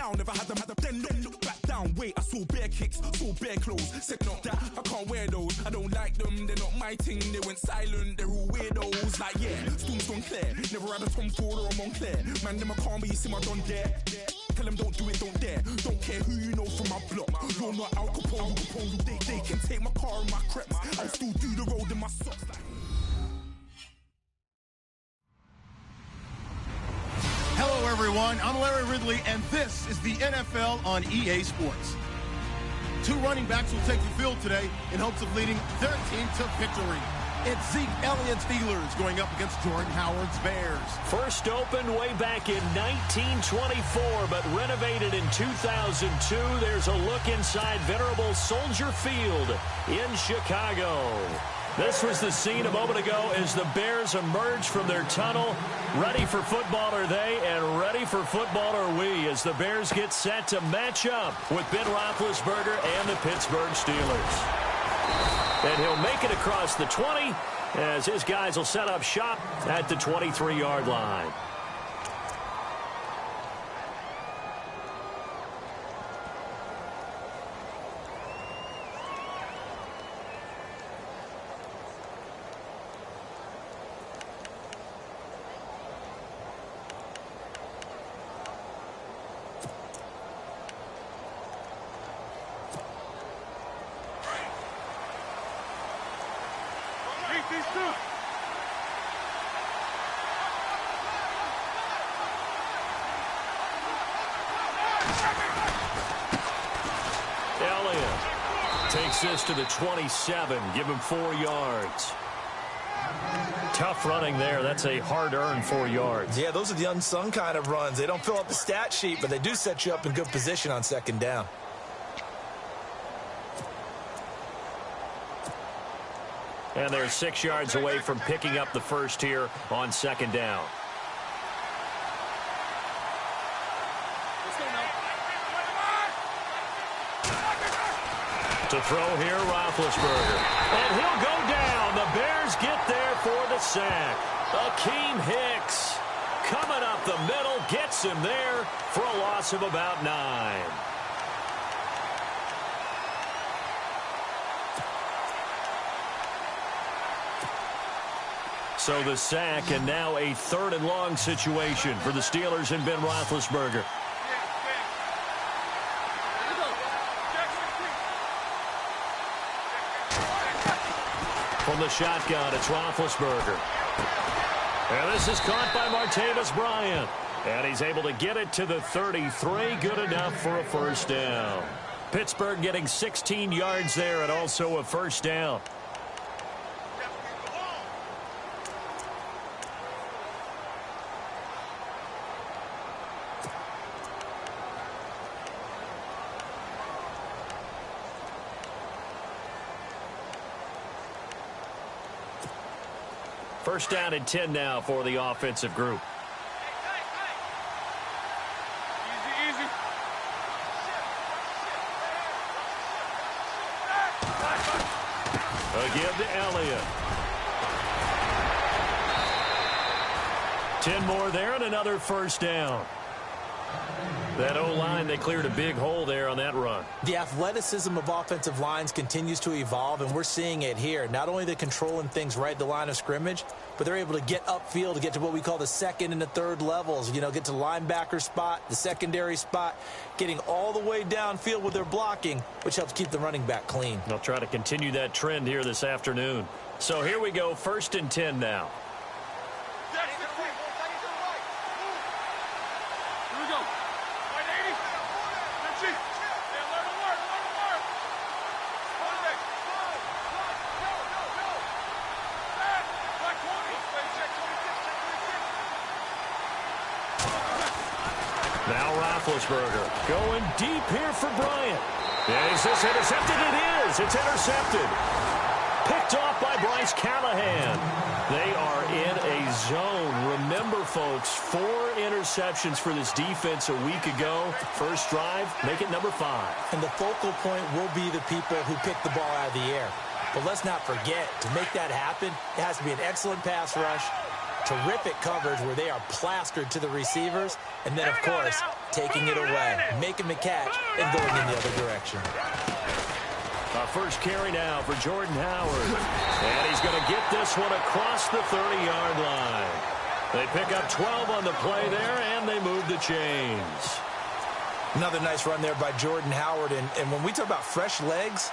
down, never had them, then look back down. Wait, I saw bare kicks, saw bare clothes. Said not that, I can't wear those. I don't like them, they're not my thing. They went silent, they're all weirdos. Like, yeah, storm's gone clear. Never had a Tom Ford or a Montclair. Man, them I can't, but you see my done there. Tell them don't do it, don't dare. Don't care who you know from my block. You're not Al Capone, they can take my car and my creps. I'll still do the road in my socks. Hello, everyone. I'm Larry Ridley, and this is the NFL on EA Sports. Two running backs will take the field today in hopes of leading their team to victory. It's Zeke Elliott's Steelers going up against Jordan Howard's Bears. First opened way back in 1924, but renovated in 2002. There's a look inside venerable Soldier Field in Chicago. This was the scene a moment ago as the Bears emerged from their tunnel. Ready for football are they, and ready for football are we, as the Bears get set to match up with Ben Roethlisberger and the Pittsburgh Steelers. And he'll make it across the 20 as his guys will set up shop at the 23-yard line. Takes this to the 27. Give him 4 yards. Tough running there. That's a hard-earned 4 yards. Yeah, those are the unsung kind of runs. They don't fill up the stat sheet, but they do set you up in good position on second down. And they're 6 yards away from picking up the first here on second down. To throw here, Roethlisberger. And he'll go down. The Bears get there for the sack. Akeem Hicks coming up the middle, gets him there for a loss of about 9. So the sack, and now a 3rd and long situation for the Steelers and Ben Roethlisberger. From the shotgun, it's Roethlisberger. And this is caught by Martavis Bryant. And he's able to get it to the 33. Good enough for a first down. Pittsburgh getting 16 yards there and also a first down. First down and 10 now for the offensive group. Easy. Again to Elliott. 10 more there and another first down. That O-line, they cleared a big hole there on that run. The athleticism of offensive lines continues to evolve, and we're seeing it here. Not only they're controlling things right at the line of scrimmage, but they're able to get upfield to get to what we call the second and the third levels. You know, get to linebacker spot, the secondary spot, getting all the way downfield with their blocking, which helps keep the running back clean. They'll try to continue that trend here this afternoon. So here we go, 1st and 10 now. Now Roethlisberger going deep here for Bryant. Is this intercepted? It is. It's intercepted. Picked off by Bryce Callahan. They are in a zone. Remember, folks, 4 interceptions for this defense a week ago. First drive, make it number 5. And the focal point will be the people who pick the ball out of the air. But let's not forget, to make that happen, it has to be an excellent pass rush, terrific coverage where they are plastered to the receivers, and then, of course, taking it away. making the catch and going in the other direction. Our first carry now for Jordan Howard. And he's going to get this one across the 30-yard line. They pick up 12 on the play there, and they move the chains. Another nice run there by Jordan Howard. And when we talk about fresh legs,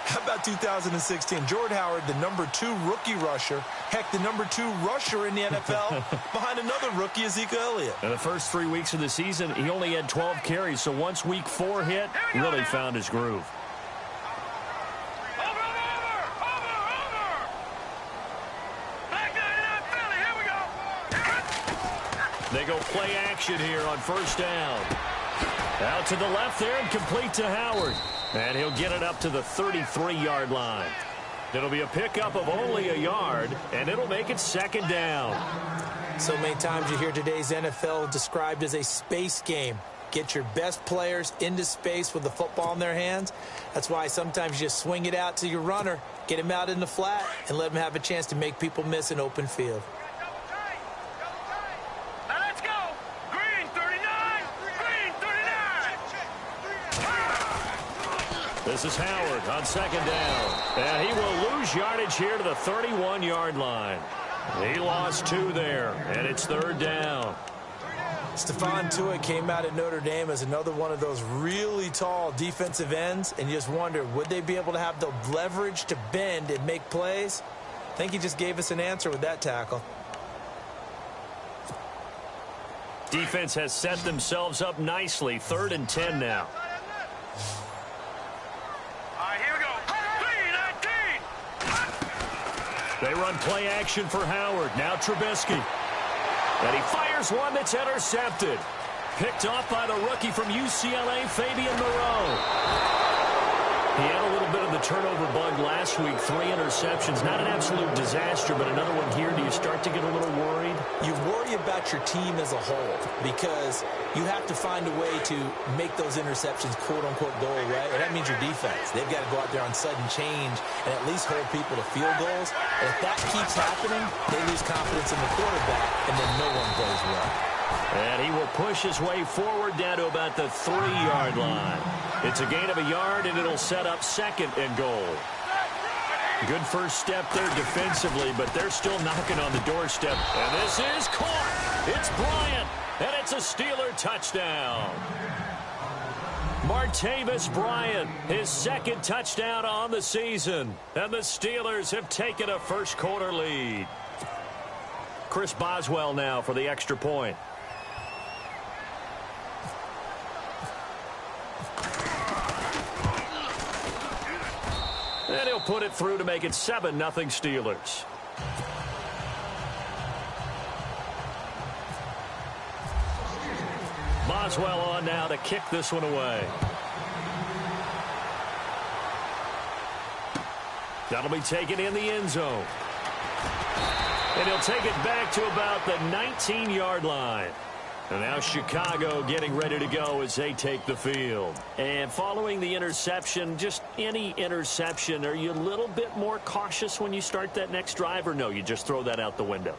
how about 2016? Jordan Howard, the #2 rookie rusher. Heck, the #2 rusher in the NFL behind another rookie, Ezekiel Elliott. In the first 3 weeks of the season, he only had 12 carries. So once week 4 hit, really found his groove. They go play action here on first down. Out to the left there and complete to Howard. And he'll get it up to the 33-yard line. It'll be a pickup of only a yard, and it'll make it second down. So many times you hear today's NFL described as a space game. Get your best players into space with the football in their hands. That's why sometimes you just swing it out to your runner, get him out in the flat, and let him have a chance to make people miss an open field. This is Howard on second down. And he will lose yardage here to the 31-yard line. He lost 2 there, and it's third down. Stephon Tuitt came out at Notre Dame as another one of those really tall defensive ends, and you just wonder, would they be able to have the leverage to bend and make plays? I think he just gave us an answer with that tackle. Defense has set themselves up nicely. 3rd and 10 now. They run play action for Howard. Now Trubisky. And he fires one that's intercepted. Picked off by the rookie from UCLA, Fabian Moreau. He had a little bit of the turnover bug last week. 3 interceptions. Not an absolute disaster, but another one here. Do you start to get a little worried? You worry about your team as a whole because you have to find a way to make those interceptions, quote-unquote, go away. And that means your defense. They've got to go out there on sudden change and at least hold people to field goals. And if that keeps happening, they lose confidence in the quarterback, and then no one plays well. And he will push his way forward down to about the 3-yard line. It's a gain of a yard, and it'll set up 2nd and goal. Good first step there defensively, but they're still knocking on the doorstep. And this is caught. It's Bryant, and it's a Steeler touchdown. Martavis Bryant, his 2nd touchdown on the season. And the Steelers have taken a first-quarter lead. Chris Boswell now for the extra point. And he'll put it through to make it 7-0 Steelers. Boswell on now to kick this one away. That'll be taken in the end zone. And he'll take it back to about the 19-yard line. And now Chicago getting ready to go as they take the field. And following the interception, just any interception, are you a little bit more cautious when you start that next drive, or no, you just throw that out the window?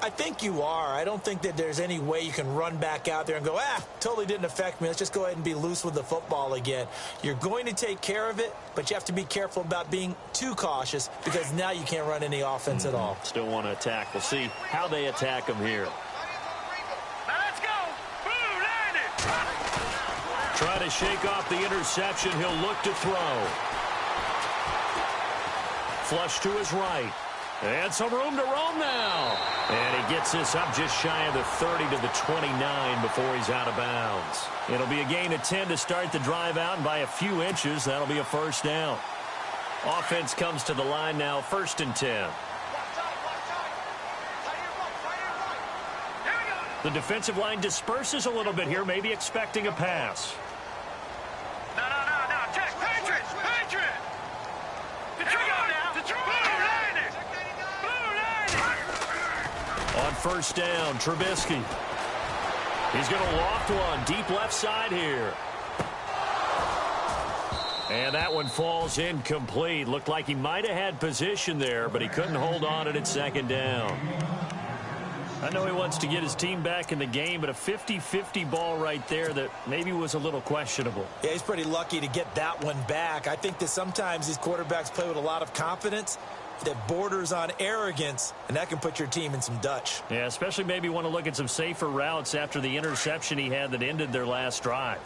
I think you are. I don't think that there's any way you can run back out there and go, totally didn't affect me. Let's just go ahead and be loose with the football again. You're going to take care of it, but you have to be careful about being too cautious because now you can't run any offense at all. Still want to attack. We'll see how they attack him here. Try to shake off the interception. He'll look to throw. Flush to his right. And some room to roam now. And he gets this up just shy of the 30 to the 29 before he's out of bounds. It'll be a gain of 10 to start the drive out, and by a few inches, that'll be a first down. Offense comes to the line now, 1st and 10. The defensive line disperses a little bit here, maybe expecting a pass. No. Check. Patriots. On first down, Trubisky. He's going to loft one deep left side here. And that one falls incomplete. Looked like he might have had position there, but he couldn't hold on at 2nd down. I know he wants to get his team back in the game, but a 50-50 ball right there that maybe was a little questionable. Yeah, he's pretty lucky to get that one back. I think that sometimes these quarterbacks play with a lot of confidence that borders on arrogance, and that can put your team in some Dutch. Yeah, especially maybe want to look at some safer routes after the interception he had that ended their last drive.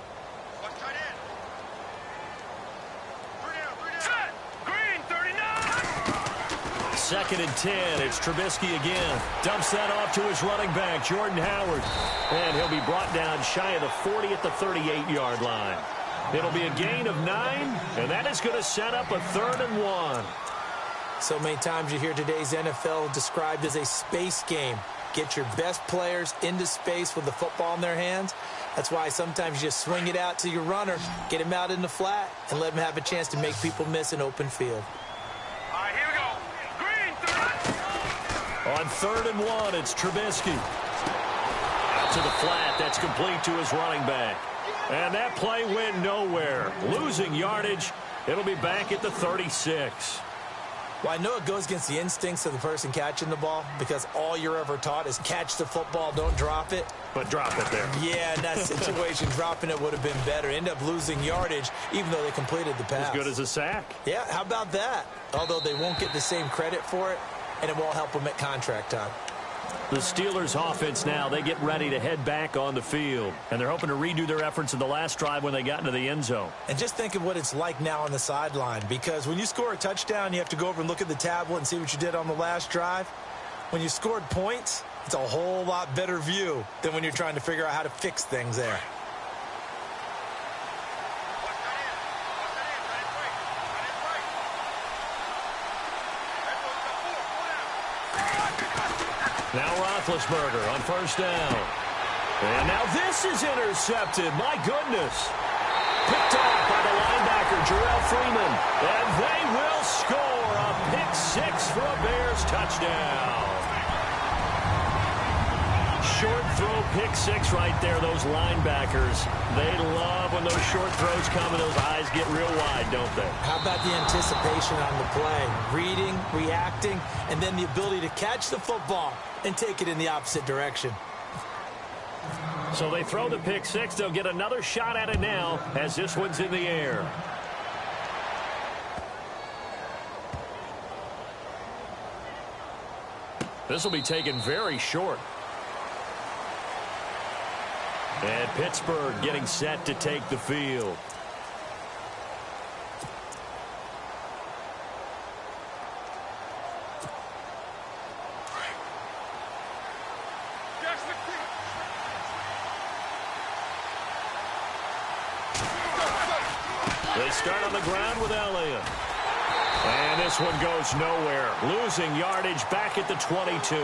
Second and 10. It's Trubisky again. Dumps that off to his running back, Jordan Howard. And he'll be brought down shy of the 40 at the 38-yard line. It'll be a gain of 9, and that is going to set up a 3rd and 1. So many times you hear today's NFL described as a space game. Get your best players into space with the football in their hands. That's why sometimes you just swing it out to your runner, get him out in the flat, and let him have a chance to make people miss an open field. All right, here we go. On 3rd and 1, it's Trubisky. Out to the flat. That's complete to his running back. And that play went nowhere. Losing yardage. It'll be back at the 36. Well, I know it goes against the instincts of the person catching the ball because all you're ever taught is catch the football, don't drop it. But drop it there. Yeah, in that situation, dropping it would have been better. End up losing yardage, even though they completed the pass. As good as a sack. Yeah, how about that? Although they won't get the same credit for it, and it won't help them at contract time. The Steelers offense now, they get ready to head back on the field. And they're hoping to redo their efforts in the last drive when they got into the end zone. And just think of what it's like now on the sideline, because when you score a touchdown, you have to go over and look at the tablet and see what you did on the last drive. When you scored points, it's a whole lot better view than when you're trying to figure out how to fix things there. Now Roethlisberger on 1st down. And now this is intercepted. My goodness. Picked off by the linebacker, Jarrell Freeman. And they will score a pick-6 for a Bears touchdown. Short throw pick-6 right there, those linebackers. They love when those short throws come and those eyes get real wide, don't they? How about the anticipation on the play? Reading, reacting, and then the ability to catch the football and take it in the opposite direction. So they throw the pick-6. They'll get another shot at it now as this one's in the air. This will be taken very short. And Pittsburgh getting set to take the field. They start on the ground with Elliott. And this one goes nowhere. Losing yardage back at the 22.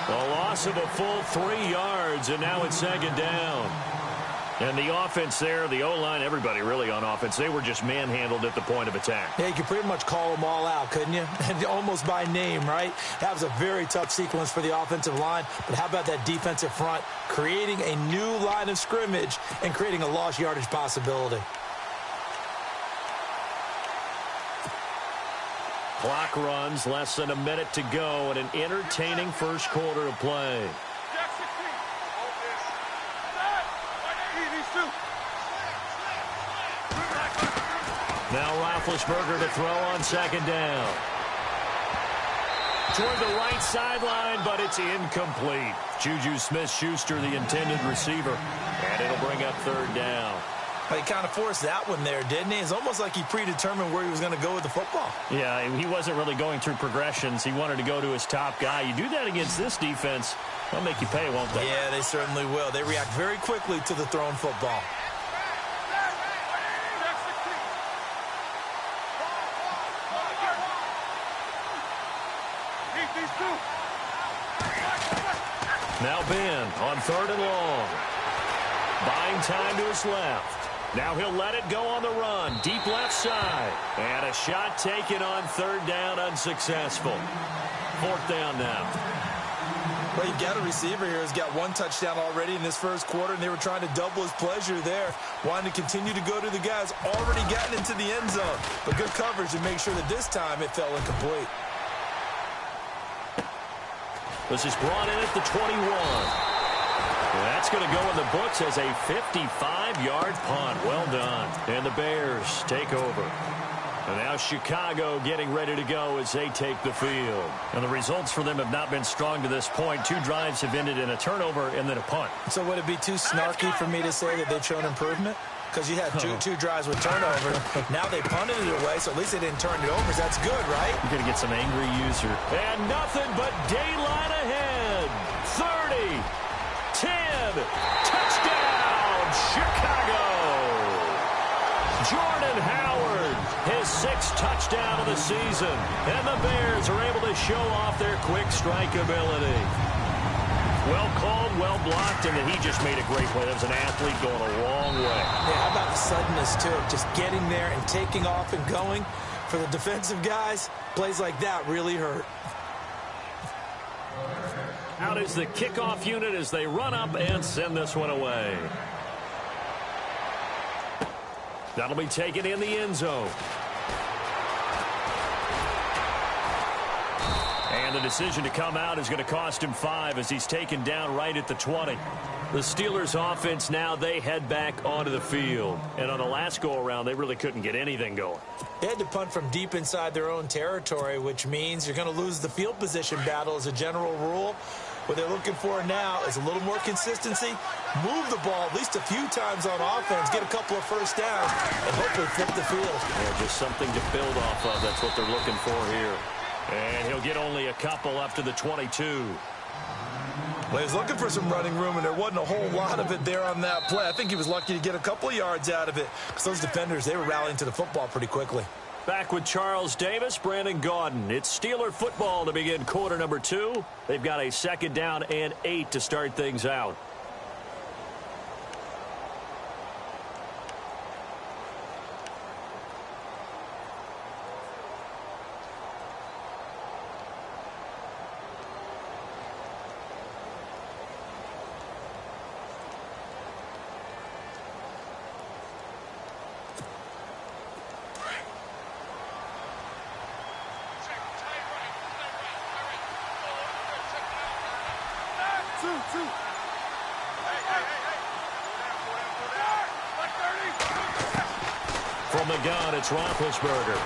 A loss of a full 3 yards, and now it's 2nd down. And the offense there, the O-line, everybody really on offense, they were just manhandled at the point of attack. Yeah, you could pretty much call them all out, couldn't you? Almost by name, right? That was a very tough sequence for the offensive line. But how about that defensive front creating a new line of scrimmage and creating a lost yardage possibility? Clock runs, less than a minute to go, and an entertaining first quarter of play. Now Roethlisberger to throw on 2nd down. Toward the right sideline, but it's incomplete. Juju Smith-Schuster, the intended receiver, and it'll bring up 3rd down. He kind of forced that one there, didn't he? It's almost like he predetermined where he was going to go with the football. Yeah, he wasn't really going through progressions. He wanted to go to his top guy. You do that against this defense, they'll make you pay, won't they? Yeah, they certainly will. They react very quickly to the thrown football. Now Ben on 3rd and long. Buying time to his left. Now he'll let it go on the run. Deep left side. And a shot taken on 3rd down, unsuccessful. 4th down now. Well, you got a receiver here who's got 1 touchdown already in this first quarter, and they were trying to double his pleasure there. Wanting to continue to go to the guys already gotten into the end zone. But good coverage to make sure that this time it fell incomplete. This is brought in at the 21. That's going to go in the books as a 55-yard punt. Well done. And the Bears take over. And now Chicago getting ready to go as they take the field. And the results for them have not been strong to this point. 2 drives have ended in a turnover and then a punt. So would it be too snarky for me to say that they've shown improvement? Because you had two drives with turnover. Now they punted it away, so at least they didn't turn it over. So that's good, right? You're going to get some angry user. And nothing but daylight ahead. 30, 10, touchdown, Chicago. Jordan Howard, his 6th touchdown of the season. And the Bears are able to show off their quick strike ability. Well called, well blocked, and then he just made a great play. That was an athlete going a long way. Yeah, how about the suddenness, too? Just getting there and taking off and going. For the defensive guys, plays like that really hurt. Out is the kickoff unit as they run up and send this one away. That'll be taken in the end zone. And the decision to come out is going to cost him 5 as he's taken down right at the 20. The Steelers offense now, they head back onto the field. And on the last go-around, they really couldn't get anything going. They had to punt from deep inside their own territory, which means you're going to lose the field position battle as a general rule. What they're looking for now is a little more consistency, move the ball at least a few times on offense, get a couple of first downs, and hopefully flip the field. Yeah, just something to build off of. That's what they're looking for here. And he'll get only a couple up to the 22. Well, he was looking for some running room, and there wasn't a whole lot of it there on that play. I think he was lucky to get a couple of yards out of it because those defenders, they were rallying to the football pretty quickly. Back with Charles Davis, Brandon Gaudin. It's Steeler football to begin quarter number 2. They've got a 2nd down and 8 to start things out. From the gun, it's Roethlisberger.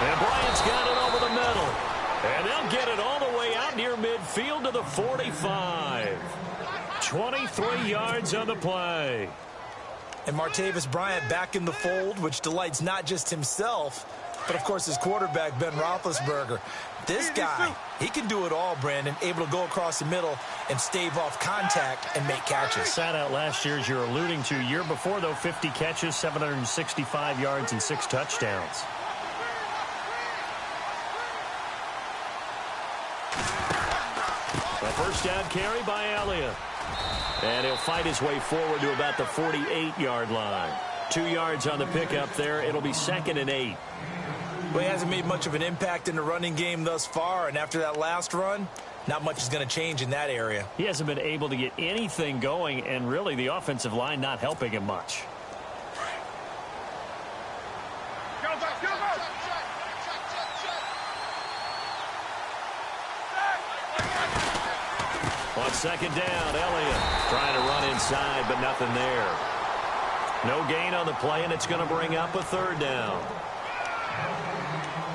And Bryant's got it over the middle. And they'll get it all the way out near midfield to the 45. 23 yards on the play. And Martavis Bryant back in the fold, which delights not just himself, but, of course, his quarterback, Ben Roethlisberger. This guy, he can do it all, Brandon, able to go across the middle and stave off contact and make catches. Sat out last year, as you're alluding to. Year before, though, 50 catches, 765 yards, and 6 touchdowns. A first down carry by Elliott. And he'll fight his way forward to about the 48-yard line. 2 yards on the pickup there. It'll be 2nd and 8. Well, he hasn't made much of an impact in the running game thus far, and after that last run, not much is going to change in that area. He hasn't been able to get anything going, and really the offensive line not helping him much. On 2nd down, Elliott trying to run inside, but nothing there. No gain on the play, and it's going to bring up a 3rd down.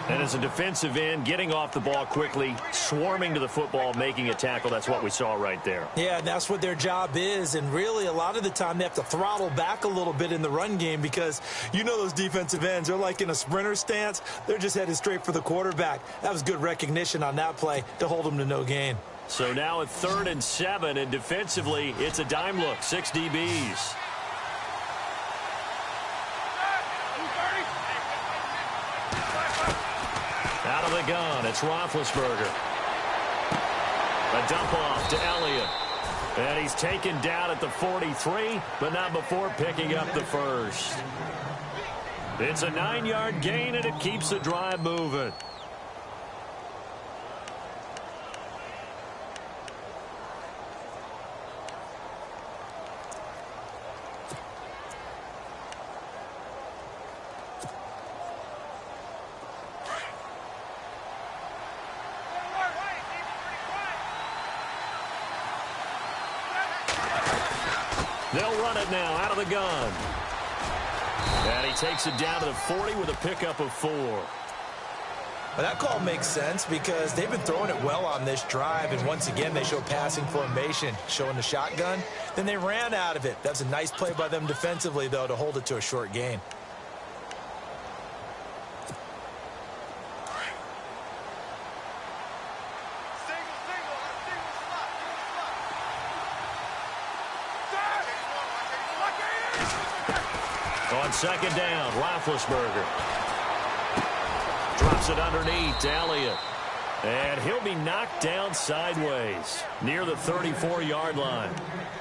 And as a defensive end, getting off the ball quickly, swarming to the football, making a tackle, that's what we saw right there. Yeah, and that's what their job is. And really, a lot of the time, they have to throttle back a little bit in the run game because you know those defensive ends, they're like in a sprinter stance. They're just headed straight for the quarterback. That was good recognition on that play to hold them to no gain. So now at 3rd and 7, and defensively, it's a dime look, 6 DBs. Out of the gun, it's Roethlisberger. A dump off to Elliott. And he's taken down at the 43, but not before picking up the first. It's a 9-yard gain, and it keeps the drive moving. They'll run it now out of the gun. And he takes it down to the 40 with a pickup of 4. Well, that call makes sense because they've been throwing it well on this drive, and once again they show passing formation, showing the shotgun. Then they ran out of it. That's a nice play by them defensively, though, to hold it to a short gain. On second down, Roethlisberger drops it underneath to Elliott. And he'll be knocked down sideways near the 34-yard line.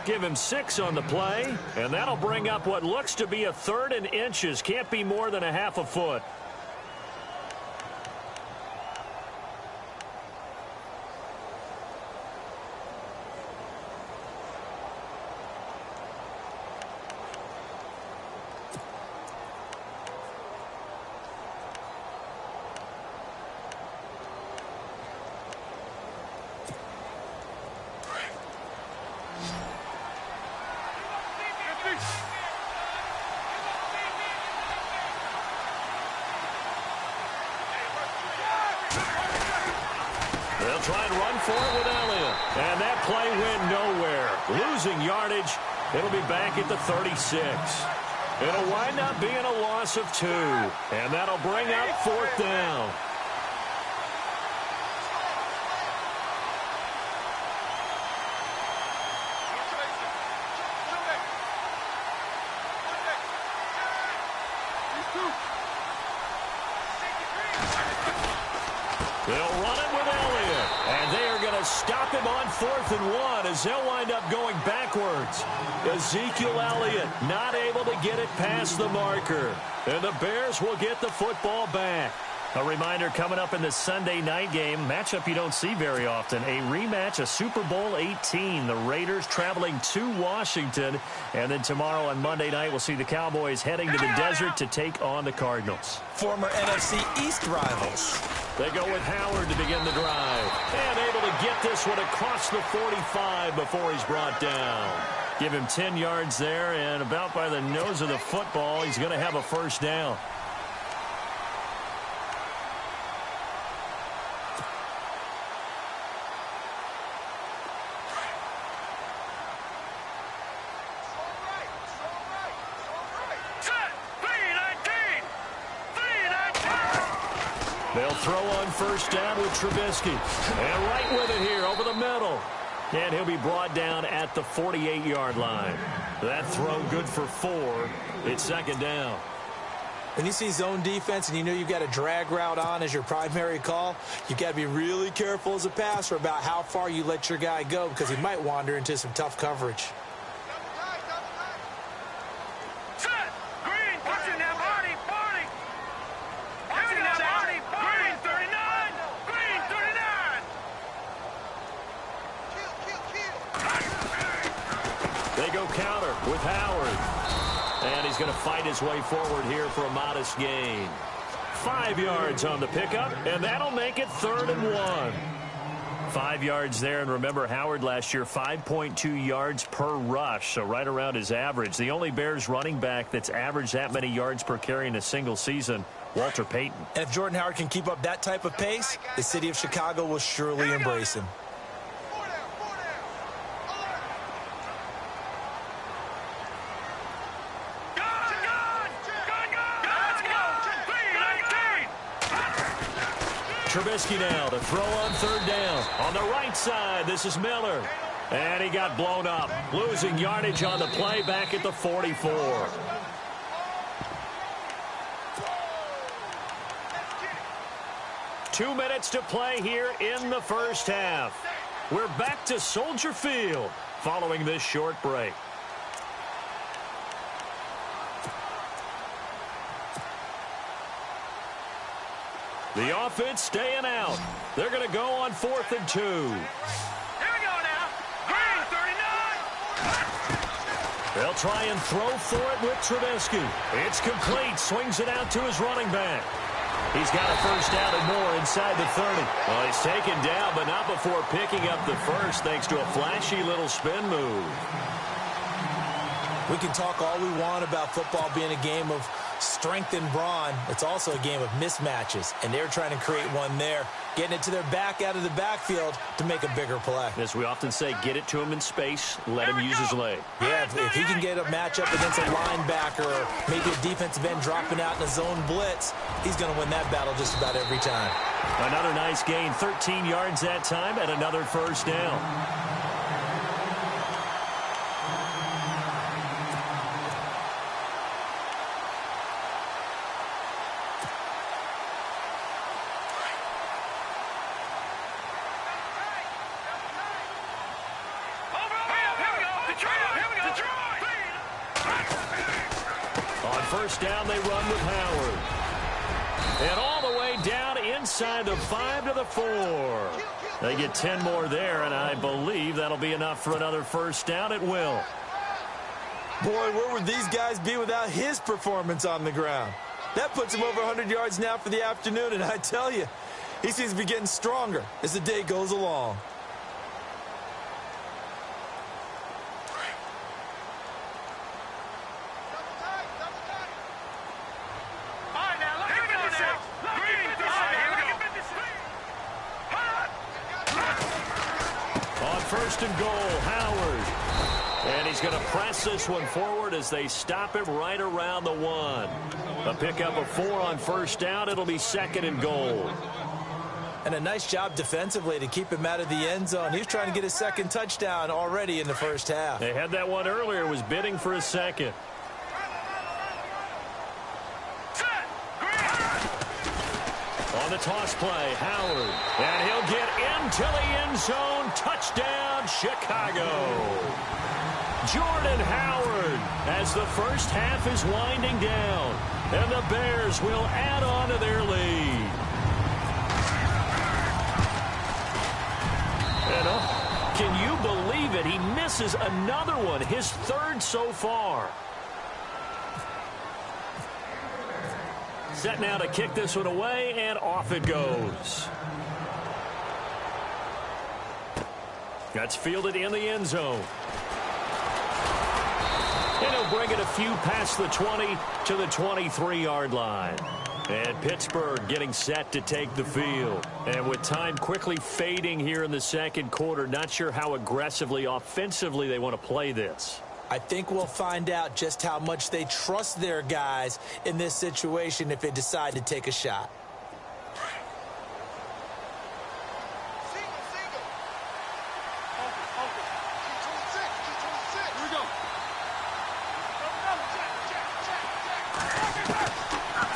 Give him 6 on the play, and that'll bring up what looks to be a 3rd and inches. Can't be more than a half a foot. They'll try and run for it with Elliott. And that play went nowhere. Losing yardage. It'll be back at the 36. It'll wind up being a loss of 2. And that'll bring up 4th down. They'll run it with Elliott. And they are going to stop him on 4th and 1 as they'll wind up going backwards. Ezekiel Elliott not able to get it past the marker. And the Bears will get the football back. A reminder coming up in the Sunday night game, matchup you don't see very often, a rematch of Super Bowl 18. The Raiders traveling to Washington. And then tomorrow on Monday night, we'll see the Cowboys heading to the desert to take on the Cardinals. Former NFC East rivals. They go with Howard to begin the drive. And able to get this one across the 45 before he's brought down. Give him 10 yards there, and about by the nose of the football, he's going to have a first down. They'll throw on first down with Trubisky. And right with it here over the middle. And he'll be brought down at the 48-yard line. That throw good for 4. It's second down. When you see zone defense and you know you've got a drag route on as your primary call, you've got to be really careful as a passer about how far you let your guy go because he might wander into some tough coverage. Counter with Howard. And he's going to fight his way forward here for a modest gain. 5 yards on the pickup, and that'll make it 3rd and 1. 5 yards there, and remember Howard last year, 5.2 yards per rush, so right around his average. The only Bears running back that's averaged that many yards per carry in a single season, Walter Payton. And if Jordan Howard can keep up that type of pace, the city of Chicago will surely embrace him. Trubisky now to throw on 3rd down. On the right side, this is Miller. And he got blown up. Losing yardage on the play back at the 44. Two minutes to play here in the first half. We're back to Soldier Field following this short break. The offense staying out. They're going to go on 4th and 2. Here we go now. Green, 39. They'll try and throw for it with Trubisky. It's complete. Swings it out to his running back. He's got a first down and more inside the 30. Well, he's taken down, but not before picking up the first thanks to a flashy little spin move. We can talk all we want about football being a game of strength and brawn. It's also a game of mismatches, and they're trying to create one there, getting it to their back out of the backfield to make a bigger play. As we often say, get it to him in space, let him use his leg. Yeah, if he can get a matchup against a linebacker or maybe a defensive end dropping out in a zone blitz, he's going to win that battle just about every time. Another nice gain, 13 yards that time, and another first down. First down, they run with Howard. And all the way down inside the 5 to the 4. They get 10 more there, and I believe that'll be enough for another first down. It will. Boy, where would these guys be without his performance on the ground? That puts him over 100 yards now for the afternoon, and I tell you, he seems to be getting stronger as the day goes along. First and goal, Howard. And he's going to press this one forward as they stop him right around the 1. A pickup of 4 on first down. It'll be second and goal. And a nice job defensively to keep him out of the end zone. He was trying to get his second touchdown already in the first half. They had that one earlier, was bidding for a second. On the toss play, Howard. And he'll get into the end zone. Touchdown, Chicago. Jordan Howard as the first half is winding down. And the Bears will add on to their lead. And can you believe it? He misses another one, his third so far. Set now to kick this one away, and off it goes. That's fielded in the end zone. And he'll bring it a few past the 20 to the 23-yard line. And Pittsburgh getting set to take the field. And with time quickly fading here in the second quarter, not sure how aggressively, offensively they want to play this. I think we'll find out just how much they trust their guys in this situation if they decide to take a shot.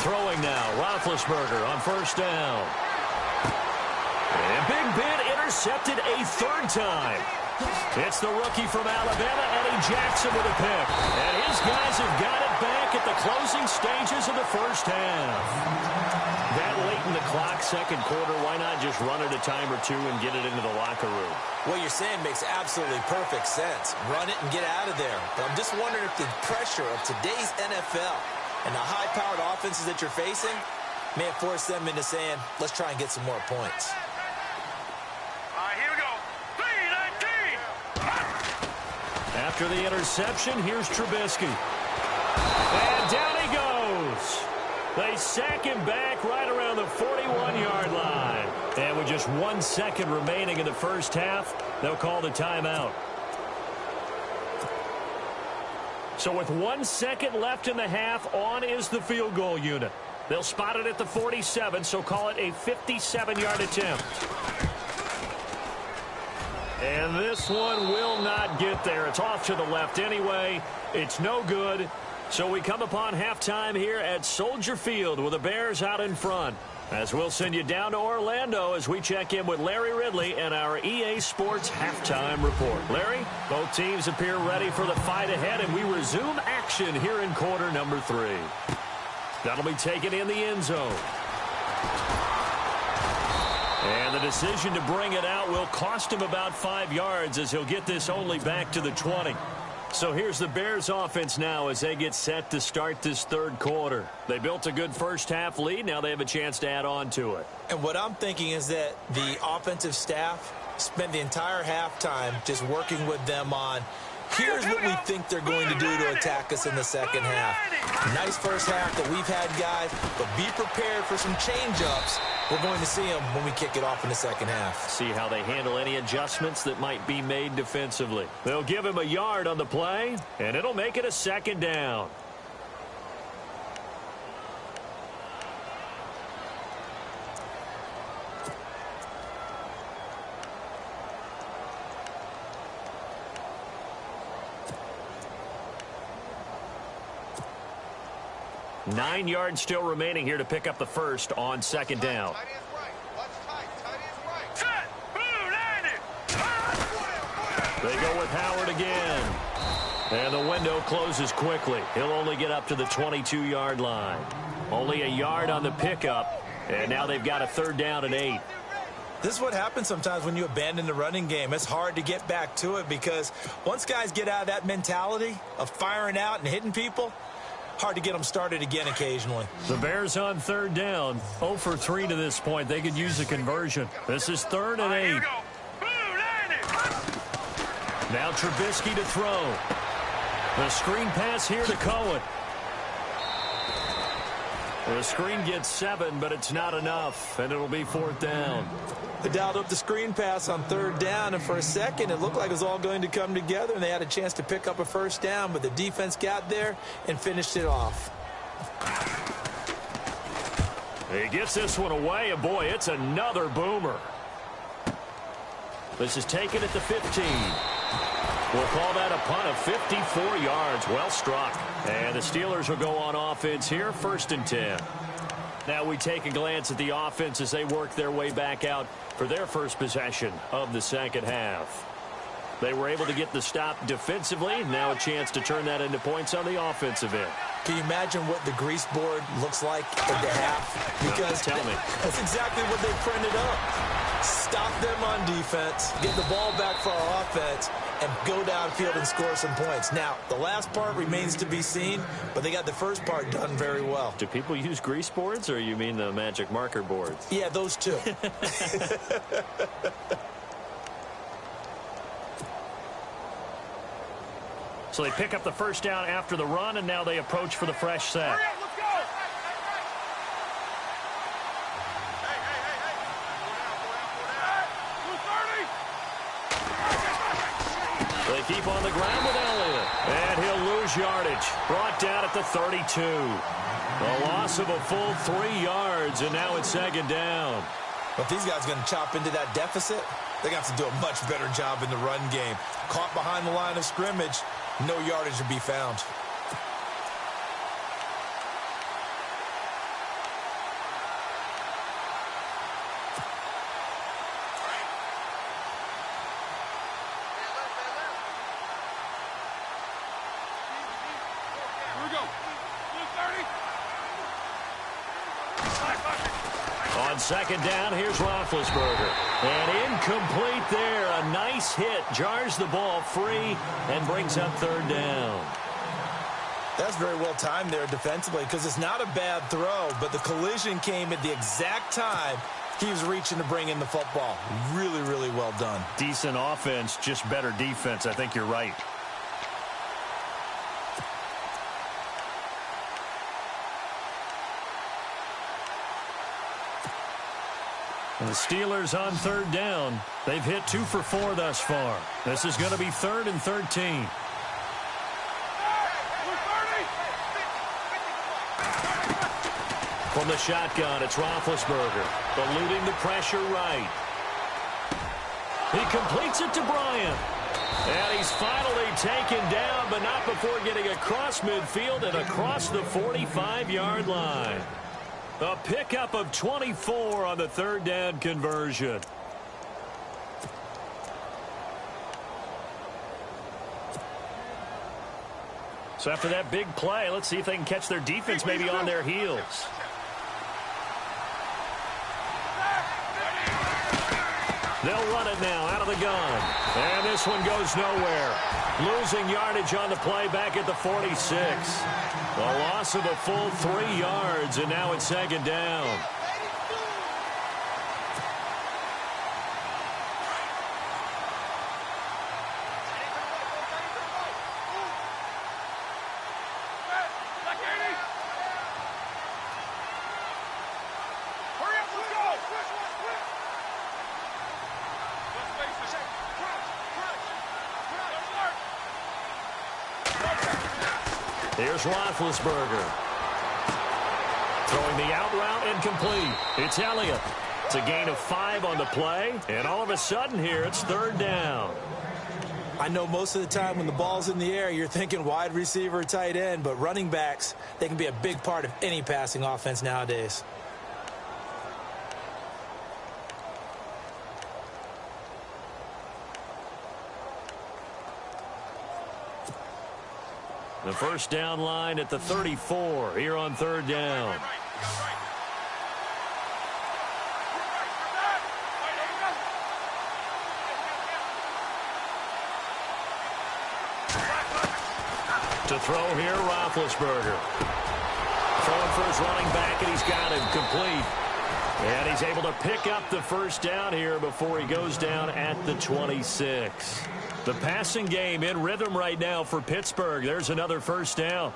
Throwing now, Roethlisberger on first down. And Big Ben intercepted a third time. It's the rookie from Alabama, Eddie Jackson, with a pick. And his guys have got it back at the closing stages of the first half. That late in the clock, second quarter, why not just run it a time or two and get it into the locker room? What you're saying makes absolutely perfect sense. Run it and get out of there. But I'm just wondering if the pressure of today's NFL and the high-powered offenses that you're facing may have forced them into saying, let's try and get some more points. All right, here we go. 3-19. After the interception, here's Trubisky. And down he goes. They sack him back right around the 41-yard line. And with just 1 second remaining in the first half, they'll call the timeout. So with 1 second left in the half, on is the field goal unit. They'll spot it at the 47, so call it a 57-yard attempt. And this one will not get there. It's off to the left anyway. It's no good. So we come upon halftime here at Soldier Field with the Bears out in front. As we'll send you down to Orlando as we check in with Larry Ridley and our EA Sports halftime report. Larry, both teams appear ready for the fight ahead, and we resume action here in quarter number 3. That'll be taken in the end zone. And the decision to bring it out will cost him about 5 yards as he'll get this only back to the 20. So here's the Bears offense now as they get set to start this third quarter. They built a good first half lead. Now they have a chance to add on to it. And what I'm thinking is that the offensive staff spent the entire halftime just working with them on Here's what we think they're going to do to attack us in the second half. Nice first half that we've had, guys, but be prepared for some change-ups. We're going to see them when we kick it off in the second half. See how they handle any adjustments that might be made defensively. They'll give him a yard on the play, and it'll make it a second down. Nine yards still remaining here to pick up the first on second down. They go with Howard again. And the window closes quickly. He'll only get up to the 22-yard line. Only a yard on the pickup. And now they've got a third down and 8. This is what happens sometimes when you abandon the running game. It's hard to get back to it because once guys get out of that mentality of firing out and hitting people, hard to get them started again occasionally. The Bears on third down. 0 for 3 to this point. They could use a conversion. This is third and 8. Now Trubisky to throw. The screen pass here to Cohen. The screen gets 7, but it's not enough, and it'll be fourth down. They dialed up the screen pass on third down, and for a second it looked like it was all going to come together, and they had a chance to pick up a first down, but the defense got there and finished it off. He gets this one away, and boy, it's another boomer. This is taken at the 15. We'll call that a punt of 54 yards. Well struck. And the Steelers will go on offense here, 1st and 10. Now we take a glance at the offense as they work their way back out for their first possession of the second half. They were able to get the stop defensively. Now a chance to turn that into points on the offensive end. Can you imagine what the grease board looks like at the half? Because tell me. That's exactly what they printed up. Stop them on defense, get the ball back for our offense, and go downfield and score some points. Now, the last part remains to be seen, but they got the first part done very well. Do people use grease boards, or you mean the magic marker boards? Yeah, those two. So they pick up the first down after the run, and now they approach for the fresh set. They keep on the ground with Elliott. And he'll lose yardage. Brought down at the 32. A loss of a full 3 yards, and now it's second down. But these guys are going to chop into that deficit. They got to do a much better job in the run game. Caught behind the line of scrimmage, no yardage to be found. On second down, here's Roethlisberger. And incomplete there. A nice hit. Jars the ball free and brings up third down. That's very well timed there defensively because it's not a bad throw, but the collision came at the exact time he was reaching to bring in the football. Really, really well done. Decent offense, just better defense. I think you're right. And the Steelers on third down. They've hit 2 for 4 thus far. This is going to be 3rd and 13. From the shotgun, it's Roethlisberger, eluding the pressure right. He completes it to Bryant. And he's finally taken down, but not before getting across midfield and across the 45-yard line. A pickup of 24 on the third down conversion. So after that big play, let's see if they can catch their defense maybe on their heels. They'll run it now out of the gun. And this one goes nowhere. Losing yardage on the play back at the 46. A loss of a full 3 yards, and now it's second down. Here's Roethlisberger. Throwing the out route incomplete. It's Elliott. It's a gain of 5 on the play, and all of a sudden here it's 3rd down. I know most of the time when the ball's in the air, you're thinking wide receiver, tight end, but running backs, they can be a big part of any passing offense nowadays. The first down line at the 34 here on 3rd down. To throw here, Roethlisberger. Throwing for his running back, and he's got him complete. And he's able to pick up the first down here before he goes down at the 26. The passing game in rhythm right now for Pittsburgh. There's another first down.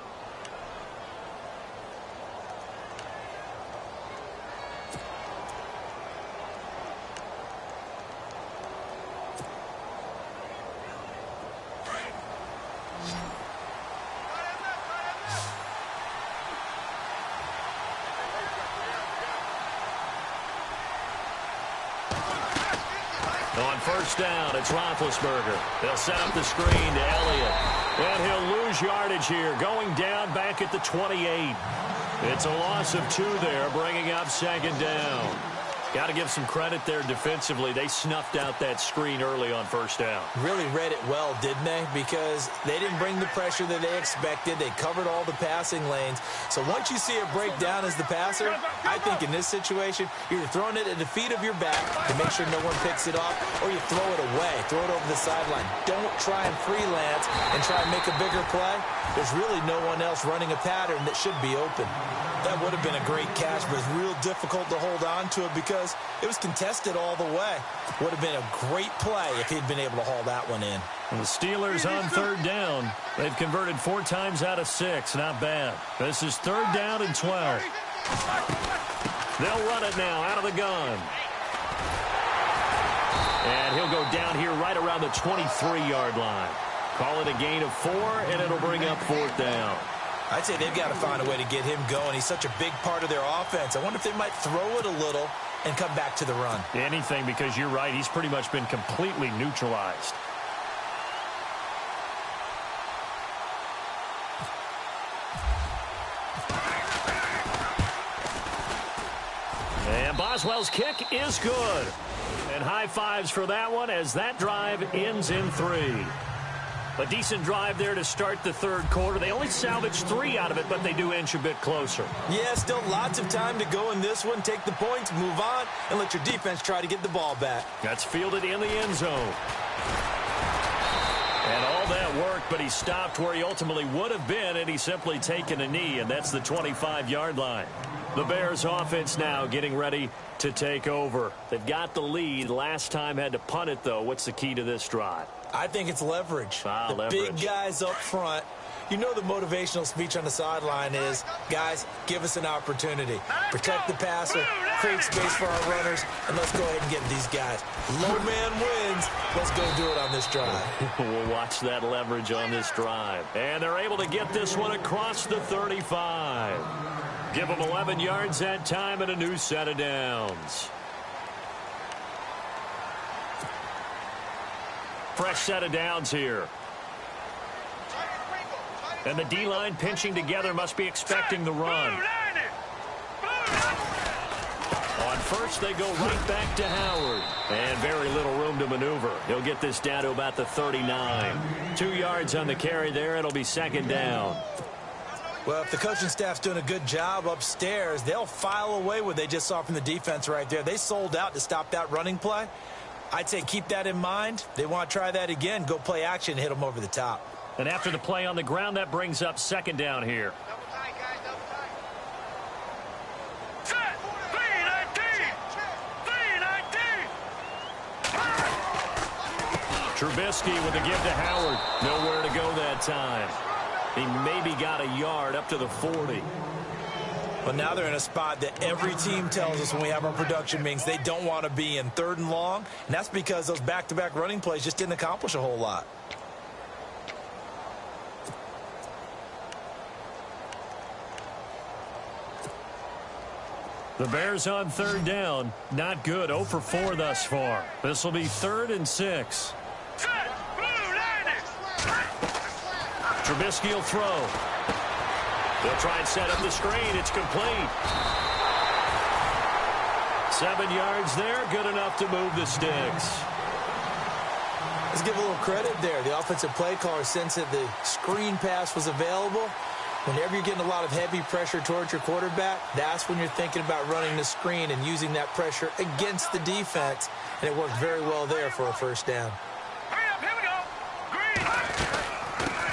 On first down, it's Roethlisberger. They'll set up the screen to Elliott. And he'll lose yardage here, going down back at the 28. It's a loss of 2 there, bringing up 2nd down. Got to give some credit there defensively. They snuffed out that screen early on first down. Really read it well, didn't they? Because they didn't bring the pressure that they expected. They covered all the passing lanes. So once you see it break down as the passer, I think in this situation, you're throwing it at the feet of your back to make sure no one picks it off, or you throw it away, throw it over the sideline. Don't try and freelance and try and make a bigger play. There's really no one else running a pattern that should be open. That would have been a great catch, but it's real difficult to hold on to it because it was contested all the way. Would have been a great play if he'd been able to haul that one in. And the Steelers on 3rd down. They've converted 4 times out of 6. Not bad. This is 3rd down and 12. They'll run it now out of the gun. And he'll go down here right around the 23-yard line. Call it a gain of 4, and it'll bring up 4th down. I'd say they've got to find a way to get him going. He's such a big part of their offense. I wonder if they might throw it a little and come back to the run. Anything, because you're right. He's pretty much been completely neutralized. And Boswell's kick is good. And high fives for that one as that drive ends in 3. A decent drive there to start the 3rd quarter. They only salvaged 3 out of it, but they do inch a bit closer. Yeah, still lots of time to go in this one. Take the points, move on, and let your defense try to get the ball back. That's fielded in the end zone. And all that work, but he stopped where he ultimately would have been, and he's simply taken a knee, and that's the 25-yard line. The Bears offense now getting ready to take over. They've got the lead. Last time had to punt it, though. What's the key to this drive? I think it's leverage. Leverage. Big guys up front. You know the motivational speech on the sideline is, guys, give us an opportunity. Protect the passer, create space for our runners, and let's go ahead and get these guys. Low man wins. Let's go do it on this drive. We'll watch that leverage on this drive. And they're able to get this one across the 35. Give them 11 yards that time and a new set of downs. Fresh set of downs here. And the D-line pinching together must be expecting the run. On first, they go right back to Howard. And very little room to maneuver. He'll get this down to about the 39. 2 yards on the carry there. It'll be 2nd down. Well, if the coaching staff's doing a good job upstairs, they'll file away what they just saw from the defense right there. They sold out to stop that running play. I'd say keep that in mind. They want to try that again. Go play action, hit them over the top. And after the play on the ground, that brings up 2nd down here. Double tight, guys, double tight. Set! 3-19! 3-19! Trubisky with the give to Howard. Nowhere to go that time. He maybe got a yard up to the 40. But now they're in a spot that every team tells us when we have our production meetings they don't want to be in 3rd and long. And that's because those back-to-back running plays just didn't accomplish a whole lot. The Bears on third down. Not good. 0 for 4 thus far. This will be 3rd and 6. Trubisky will throw. They'll try and set up the screen. It's complete. 7 yards there. Good enough to move the sticks. Let's give a little credit there. The offensive play caller sensed that the screen pass was available. Whenever you're getting a lot of heavy pressure towards your quarterback, that's when you're thinking about running the screen and using that pressure against the defense. And it worked very well there for a first down.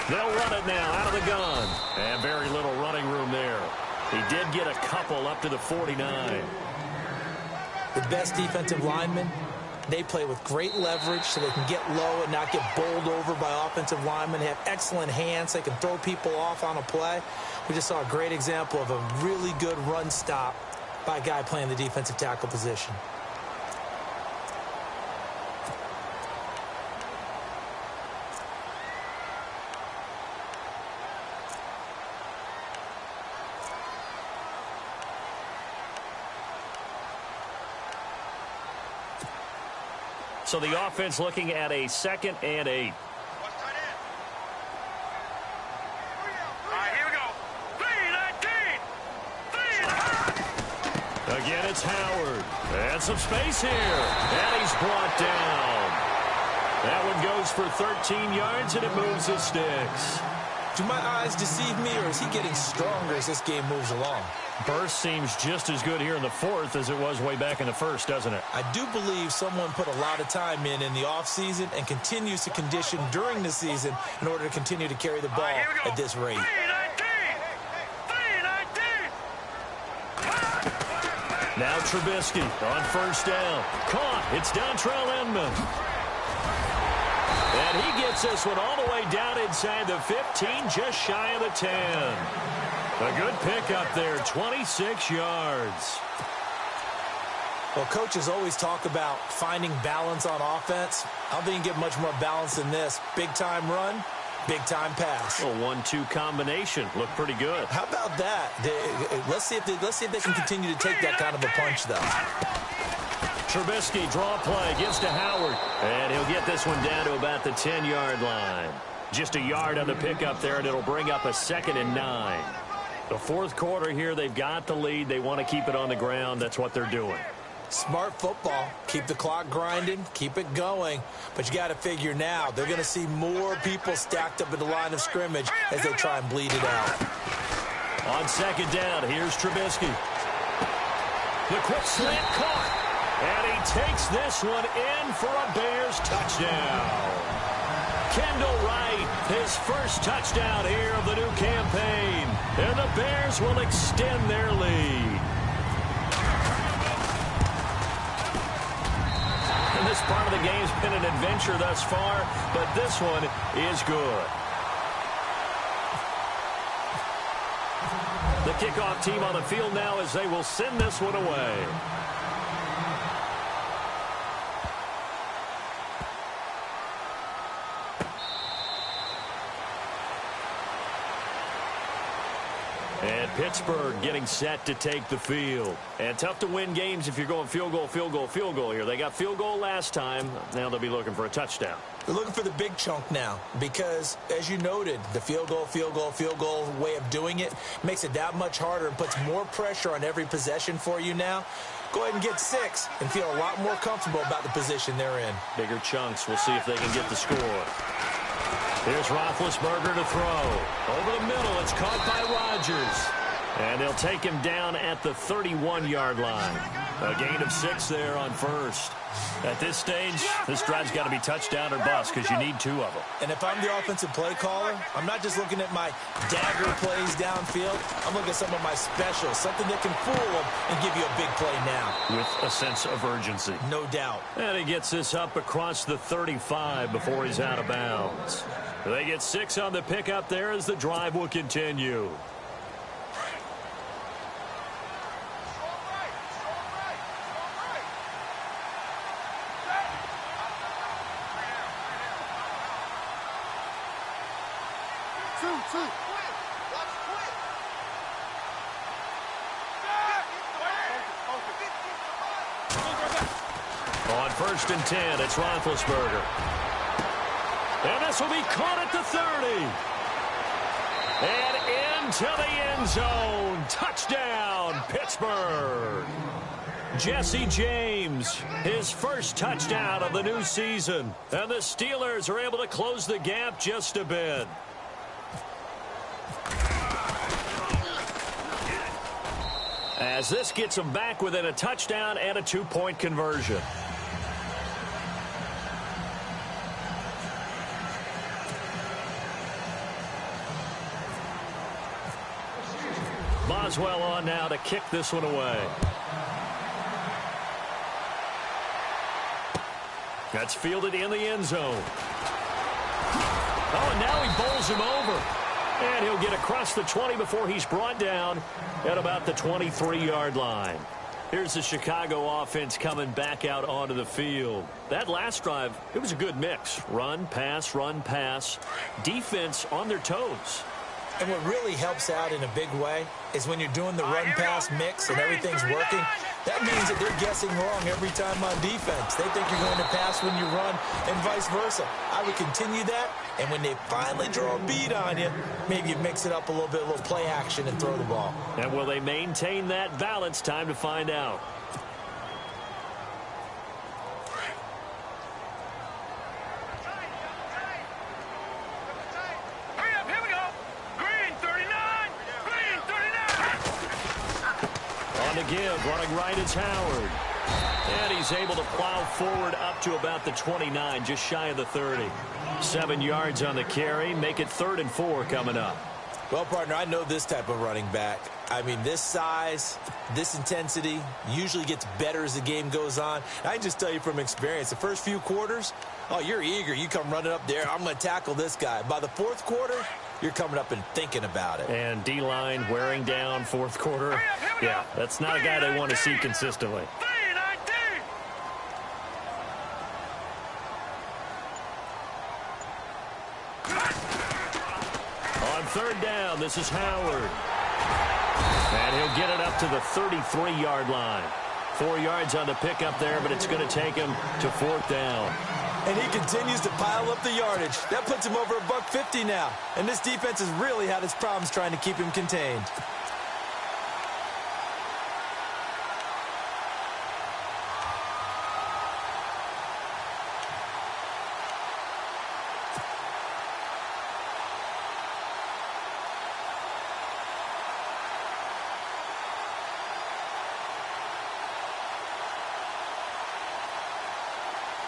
They'll run it now out of the gun. And very little running room there. He did get a couple up to the 49. The best defensive linemen, they play with great leverage so they can get low and not get bowled over by offensive linemen. They have excellent hands. They can throw people off on a play. We just saw a great example of a really good run stop by a guy playing the defensive tackle position. So the offense looking at a 2nd and 8. Again, it's Howard. And some space here. And he's brought down. That one goes for 13 yards, and it moves the sticks. Do my eyes deceive me, or is he getting stronger as this game moves along? Burst seems just as good here in the 4th as it was way back in the 1st, doesn't it? I do believe someone put a lot of time in the offseason and continues to condition during the season in order to continue to carry the ball at this rate. Now Trubisky on first down. Caught. It's Dontrell Inman. And he gets this one all the way down inside the 15, just shy of the 10. A good pickup there, 26 yards. Well, coaches always talk about finding balance on offense. I don't think you can get much more balance than this. Big-time run, big-time pass. A 1-2 combination. Looked pretty good. How about that? Let's see if they can continue to take that kind of a punch, though. Trubisky, draw play, gives to Howard. And he'll get this one down to about the 10-yard line. Just a yard on the pickup there, and it'll bring up a 2nd and 9. The 4th quarter here, they've got the lead. They want to keep it on the ground. That's what they're doing. Smart football. Keep the clock grinding. Keep it going. But you got to figure now, they're going to see more people stacked up at the line of scrimmage as they try and bleed it out. On 2nd down, here's Trubisky. The quick slant caught. And he takes this one in for a Bears touchdown. Kendall Wright, his first touchdown here of the new campaign. And the Bears will extend their lead. And this part of the game's been an adventure thus far, but this one is good. The kickoff team on the field now as they will send this one away. And Pittsburgh getting set to take the field. And tough to win games if you're going field goal, field goal, field goal here. They got field goal last time. Now they'll be looking for a touchdown. They're looking for the big chunk now because, as you noted, the field goal, field goal, field goal way of doing it makes it that much harder and puts more pressure on every possession for you now. Go ahead and get 6 and feel a lot more comfortable about the position they're in. Bigger chunks. We'll see if they can get the score. Here's Roethlisberger to throw. Over the middle, it's caught by Rodgers. And they'll take him down at the 31-yard line. A gain of 6 there on first. At this stage, this drive's got to be touchdown or bust because you need 2 of them. And if I'm the offensive play caller, I'm not just looking at my dagger plays downfield. I'm looking at some of my specials, something that can fool them and give you a big play now. With a sense of urgency. No doubt. And he gets this up across the 35 before he's out of bounds. They get 6 on the pickup there as the drive will continue. 1st and 10. It's Roethlisberger. And this will be caught at the 30. And into the end zone. Touchdown, Pittsburgh. Jesse James, his first touchdown of the new season. And the Steelers are able to close the gap just a bit. As this gets them back within a touchdown and a 2-point conversion. Boswell on now to kick this one away. That's fielded in the end zone. Oh, and now he bowls him over. And he'll get across the 20 before he's brought down at about the 23-yard line. Here's the Chicago offense coming back out onto the field. That last drive, it was a good mix. Run, pass, defense on their toes. And what really helps out in a big way is when you're doing the run-pass mix and everything's working, that means that they're guessing wrong every time on defense. They think you're going to pass when you run and vice versa. I would continue that, and when they finally draw a bead on you, maybe you mix it up a little bit, a little play action, and throw the ball. And will they maintain that balance? Time to find out. Give, running right is Howard. And he's able to plow forward up to about the 29, just shy of the 30. 7 yards on the carry, make it 3rd and 4 coming up. Well, partner, I know this type of running back. I mean, this size, this intensity usually gets better as the game goes on. I can just tell you from experience, the first few quarters, oh, you're eager. You come running up there, I'm going to tackle this guy. By the 4th quarter, you're coming up and thinking about it. And D-line wearing down 4th quarter. Yeah, that's not a guy they want to see consistently. On 3rd down, this is Howard. And he'll get it up to the 33-yard line. 4 yards on the pickup there, but it's going to take him to 4th down. And he continues to pile up the yardage. That puts him over $150 now. And this defense has really had its problems trying to keep him contained.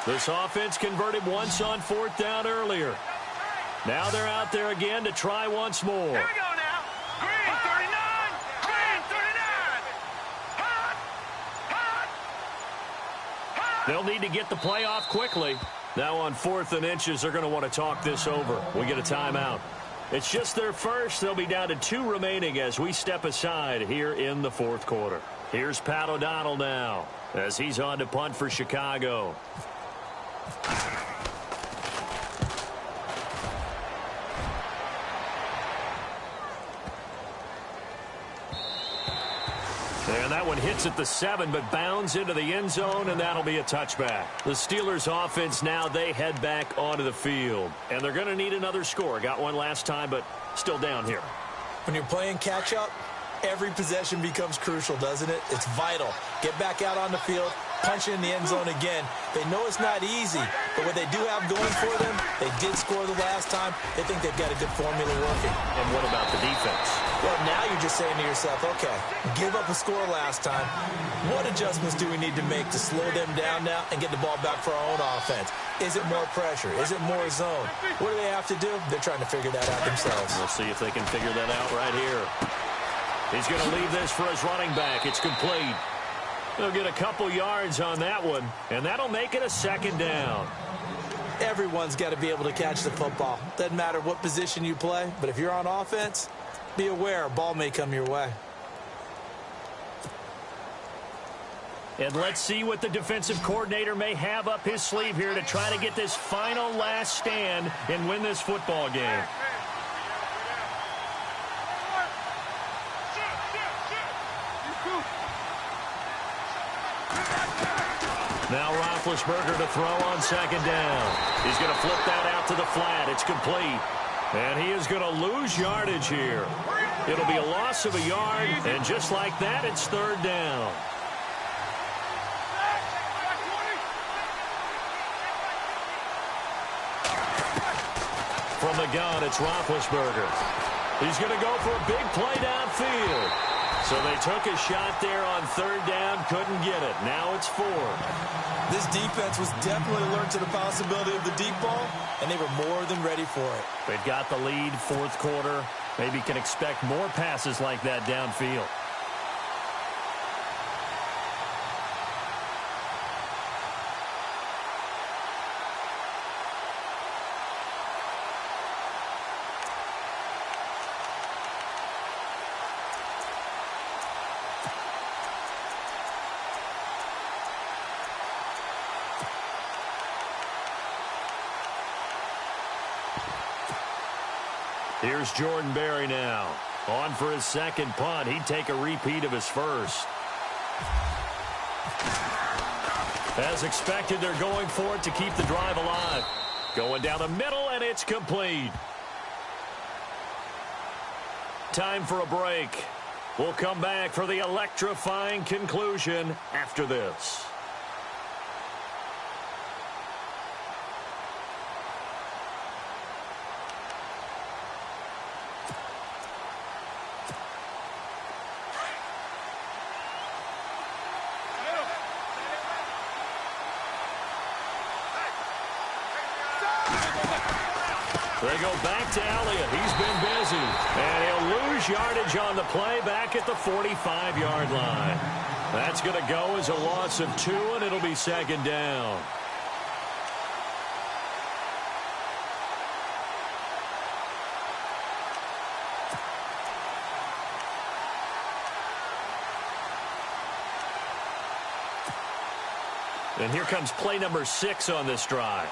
This offense converted once on 4th down earlier. Now they're out there again to try once more. Here we go now. Green 39. Green 39. Hot. Hot. Hot. They'll need to get the play off quickly. Now on 4th and inches, they're going to want to talk this over. We get a timeout. It's just their first. They'll be down to 2 remaining as we step aside here in the 4th quarter. Here's Pat O'Donnell now as he's on to punt for Chicago. And that one hits at the 7, but bounds into the end zone, and that'll be a touchback. The Steelers offense now, they head back onto the field. And they're going to need another score. Got one last time, but still down here. When you're playing catch-up, every possession becomes crucial, doesn't it? It's vital. Get back out on the field, punch in the end zone again. They know it's not easy, but what they do have going for them, they did score the last time. They think they've got a good formula working. And what about the defense? Well, now you're just saying to yourself, okay, give up a score last time. What adjustments do we need to make to slow them down now and get the ball back for our own offense? Is it more pressure? Is it more zone? What do they have to do? They're trying to figure that out themselves. We'll see if they can figure that out right here. He's going to leave this for his running back. It's complete. He'll get a couple yards on that one, and that'll make it a 2nd down. Everyone's got to be able to catch the football. Doesn't matter what position you play, but if you're on offense, be aware a ball may come your way. And let's see what the defensive coordinator may have up his sleeve here to try to get this final last stand and win this football game. Now Roethlisberger to throw on second down. He's going to flip that out to the flat. It's complete. And he is going to lose yardage here. It'll be a loss of a yard, and just like that, it's third down. From the gun, it's Roethlisberger. He's going to go for a big play downfield. So they took a shot there on third down, couldn't get it. Now it's fourth. This defense was definitely alert to the possibility of the deep ball, and they were more than ready for it. They've got the lead, fourth quarter. Maybe can expect more passes like that downfield. Here's Jordan Berry now. On for his second punt. He'd take a repeat of his first. As expected, they're going for it to keep the drive alive. Going down the middle, and it's complete. Time for a break. We'll come back for the electrifying conclusion after this. They go back to Elliott. He's been busy. And he'll lose yardage on the play back at the 45-yard line. That's going to go as a loss of 2, and it'll be second down. And here comes play number 6 on this drive.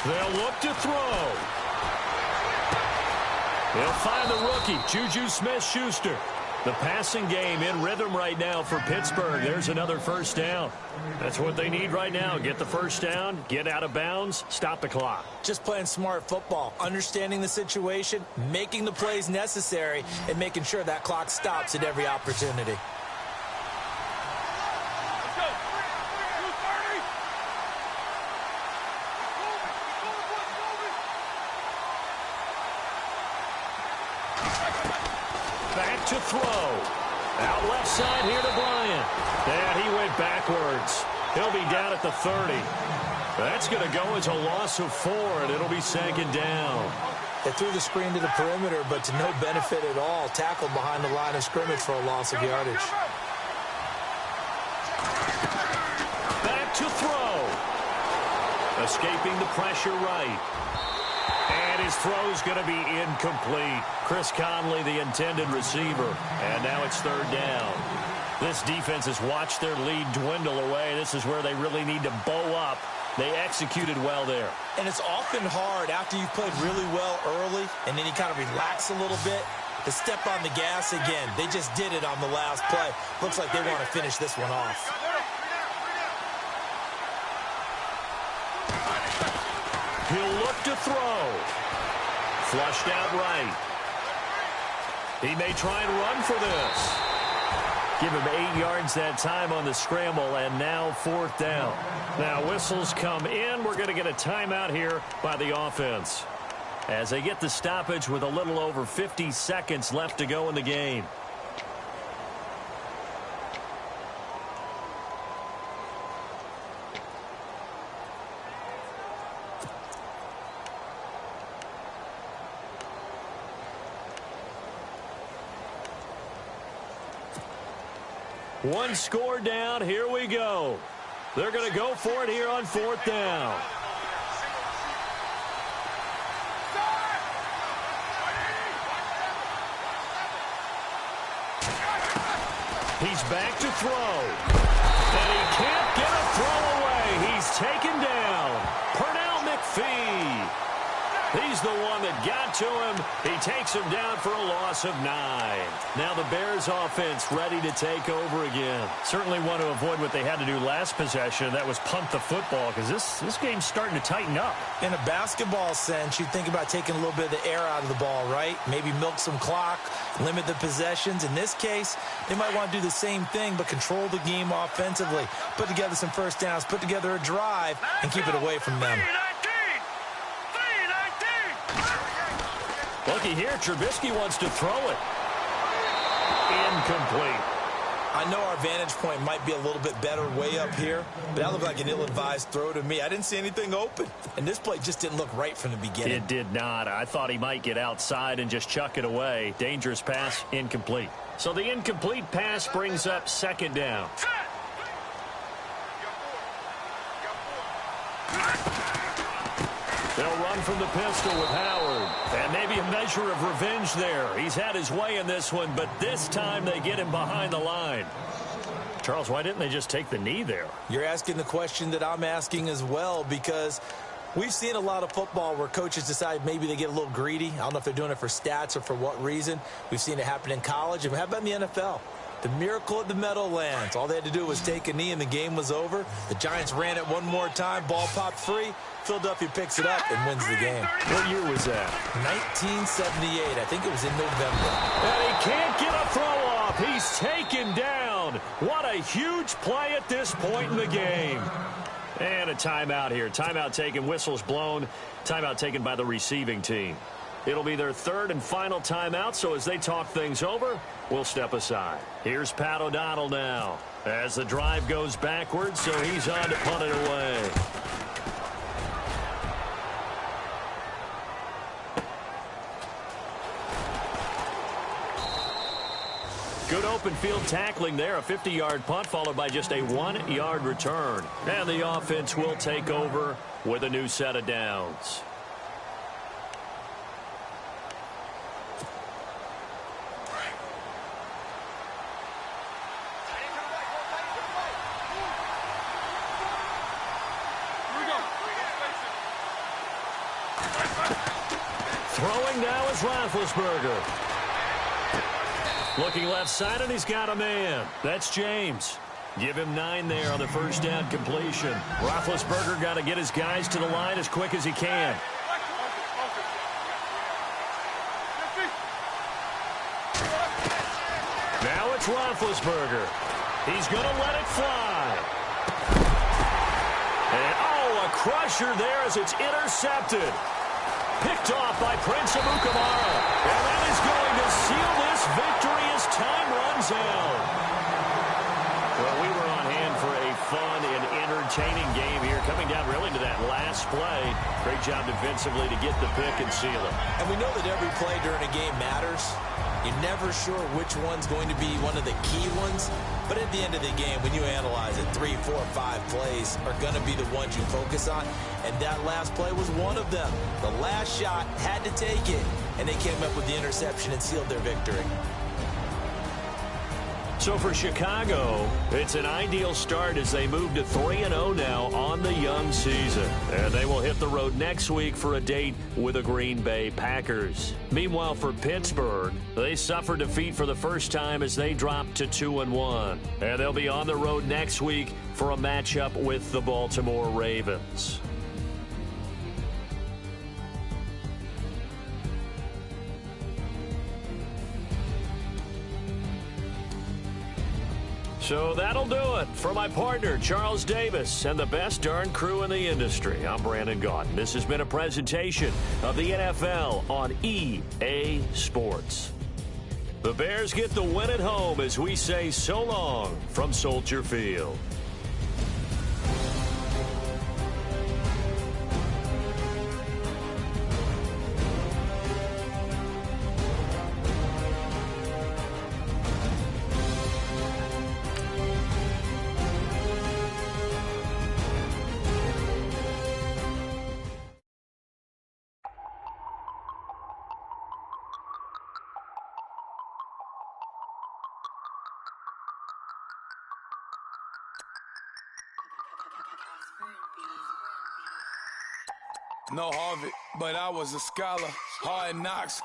They'll look to throw. They'll find the rookie, Juju Smith-Schuster. The passing game in rhythm right now for Pittsburgh. There's another first down. That's what they need right now. Get the first down, get out of bounds, stop the clock. Just playing smart football, understanding the situation, making the plays necessary, and making sure that clock stops at every opportunity. Back to throw. Out left side here to Bryant. And he went backwards. He'll be down at the 30. That's going to go as a loss of 4, and it'll be second down. They threw the screen to the perimeter, but to no benefit at all. Tackled behind the line of scrimmage for a loss of yardage. Back to throw. Escaping the pressure right. And his throw's going to be incomplete. Chris Conley, the intended receiver. And now it's third down. This defense has watched their lead dwindle away. This is where they really need to bow up. They executed well there. And it's often hard after you've played really well early and then you kind of relax a little bit to step on the gas again. They just did it on the last play. Looks like they want to finish this one off. He'll look to throw. Flushed out right. He may try and run for this. Give him 8 yards that time on the scramble, and now fourth down. Now whistles come in. We're going to get a timeout here by the offense as they get the stoppage with a little over 50 seconds left to go in the game. One score down. Here we go. They're going to go for it here on fourth down. He's back to throw. And he can't get a throw away. He's taken down. Pernell McPhee. He's got to him. He takes him down for a loss of 9. Now the Bears offense ready to take over again. Certainly want to avoid what they had to do last possession. That was punt the football, because this game's starting to tighten up. In a basketball sense, you think about taking a little bit of the air out of the ball, right? Maybe milk some clock, limit the possessions. In this case, they might want to do the same thing, but control the game offensively. Put together some first downs, put together a drive, and keep it away from them. Looky here, Trubisky wants to throw it. Incomplete. I know our vantage point might be a little bit better way up here, but that looked like an ill-advised throw to me. I didn't see anything open, and this play just didn't look right from the beginning. It did not. I thought he might get outside and just chuck it away. Dangerous pass, incomplete. So the incomplete pass brings up second down. They'll run from the pistol with Howard. And maybe a measure of revenge there. He's had his way in this one, but this time they get him behind the line. Charles, why didn't they just take the knee there? You're asking the question that I'm asking as well, because we've seen a lot of football where coaches decide maybe they get a little greedy. I don't know if they're doing it for stats or for what reason. We've seen it happen in college. And how about in the NFL? The miracle at the Meadowlands. All they had to do was take a knee and the game was over. The Giants ran it one more time. Ball popped free. Philadelphia picks it up and wins the game. What year was that? 1978. I think it was in November. And he can't get a throw off. He's taken down. What a huge play at this point in the game. And a timeout here. Timeout taken. Whistles blown. Timeout taken by the receiving team. It'll be their third and final timeout, so as they talk things over, we'll step aside. Here's Pat O'Donnell now as the drive goes backwards, so he's on to punt it away. Good open field tackling there, a 50-yard punt followed by just a 1-yard return. And the offense will take over with a new set of downs. Throwing now is Roethlisberger. Looking left side, and he's got a man. That's James. Give him 9 there on the first down completion. Roethlisberger got to get his guys to the line as quick as he can. Now it's Roethlisberger. He's going to let it fly. And, a crusher there as it's intercepted. Picked off by Prince Amukamara. And that is going to seal this victory as time runs out. Well, we were on hand for a fun and entertaining game here, coming down really to that last play. Great job defensively to get the pick and seal it. And we know that every play during a game matters. You're never sure which one's going to be one of the key ones. But at the end of the game, when you analyze it, 3, 4, 5 plays are going to be the ones you focus on. And that last play was one of them. The last shot had to take it. And they came up with the interception and sealed their victory. So for Chicago, it's an ideal start as they move to 3-0 now on the young season. And they will hit the road next week for a date with the Green Bay Packers. Meanwhile, for Pittsburgh, they suffered defeat for the first time as they dropped to 2-1. And they'll be on the road next week for a matchup with the Baltimore Ravens. So that'll do it for my partner, Charles Davis, and the best darn crew in the industry. I'm Brandon Gaudin. This has been a presentation of the NFL on EA Sports. The Bears get the win at home as we say so long from Soldier Field. No Harvard, but I was a scholar. Hard knocks,